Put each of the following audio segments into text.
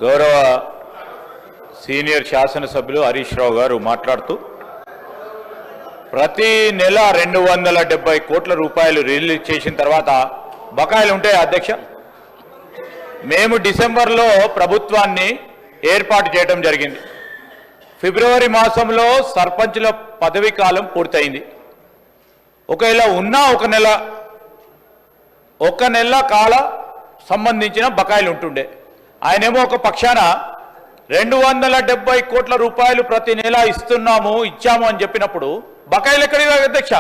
గౌరవ సీనియర్ శాసనసభ్యులు హరీష్ రావు గారు మాట్లాడుతూ ప్రతి నెల 270 కోట్ల రూపాయలు రిలీజ్ చేసిన తర్వాత బకాయిలు ఉంటాయి అధ్యక్ష. మేము డిసెంబర్లో ప్రభుత్వాన్ని ఏర్పాటు చేయడం జరిగింది. ఫిబ్రవరి మాసంలో సర్పంచుల పదవీ కాలం పూర్తయింది. ఒకవేళ ఉన్నా ఒక నెల కాల సంబంధించిన బకాయిలు ఉంటుండే. ఆయనేమో ఒక పక్షాన 270 కోట్ల రూపాయలు ప్రతి నెల ఇచ్చాము అని చెప్పినప్పుడు బకాయిలు ఎక్కడికి అధ్యక్ష?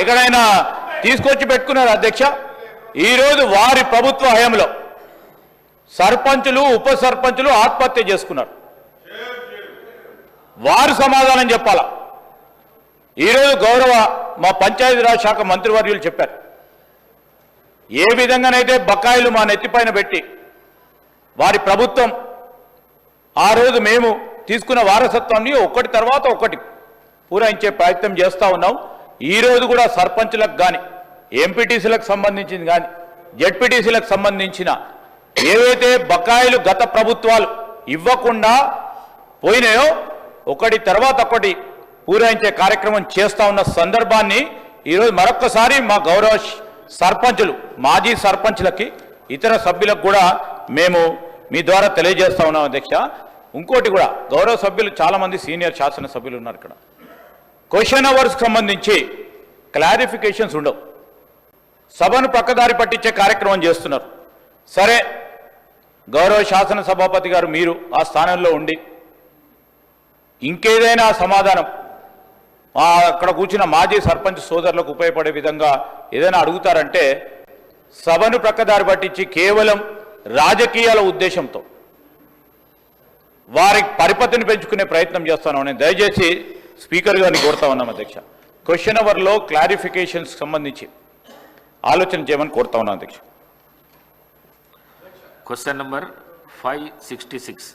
ఎక్కడైనా తీసుకొచ్చి పెట్టుకున్నారు అధ్యక్ష? ఈరోజు వారి ప్రభుత్వ హయాంలో సర్పంచులు ఉప సర్పంచులు ఆత్మహత్య చేసుకున్నారు. వారు సమాధానం చెప్పాలా? ఈరోజు గౌరవ మా పంచాయతీరాజ్ శాఖ మంత్రివర్యులు చెప్పారు, ఏ విధంగానైతే బకాయిలు మా నెత్తిపైన పెట్టి వారి ప్రభుత్వం ఆ రోజు మేము తీసుకున్న వారసత్వాన్ని ఒకటి తర్వాత ఒకటి పూరించే ప్రయత్నం చేస్తూ ఉన్నాం. ఈరోజు కూడా సర్పంచులకు కానీ ఎంపీటీసీలకు సంబంధించింది కానీ జెడ్పీటీసీలకు సంబంధించిన ఏవైతే బకాయిలు గత ప్రభుత్వాలు ఇవ్వకుండా పోయినాయో ఒకటి తర్వాత ఒకటి పూరించే కార్యక్రమం చేస్తూ ఉన్న సందర్భాన్ని ఈరోజు మరొక్కసారి మా గౌరవ సర్పంచులు మాజీ సర్పంచులకి ఇతర సభ్యులకు కూడా మేము మీ ద్వారా తెలియజేస్తా ఉన్నాం అధ్యక్ష. ఇంకోటి కూడా గౌరవ సభ్యులు చాలామంది సీనియర్ శాసనసభ్యులు ఉన్నారు ఇక్కడ. క్వశ్చన్ అవర్స్కి సంబంధించి క్లారిఫికేషన్స్ ఉండవు, సభను పక్కదారి పట్టించే కార్యక్రమం చేస్తున్నారు. సరే, గౌరవ శాసనసభాపతి గారు మీరు ఆ స్థానంలో ఉండి ఇంకేదైనా సమాధానం అక్కడ కూర్చున్న మాజీ సర్పంచ్ సోదరులకు ఉపయోగపడే విధంగా ఏదైనా అడుగుతారంటే సభను ప్రక్కదారి పట్టించి కేవలం రాజకీయాల ఉద్దేశంతో వారి పరిపతిని పెంచుకునే ప్రయత్నం చేస్తాను. నేను దయచేసి స్పీకర్ గారిని కోరుతా ఉన్నాం అధ్యక్ష, క్వశ్చన్ అవర్లో క్లారిఫికేషన్స్ సంబంధించి ఆలోచన చేయమని కోరుతా ఉన్నాను అధ్యక్ష. Question number 566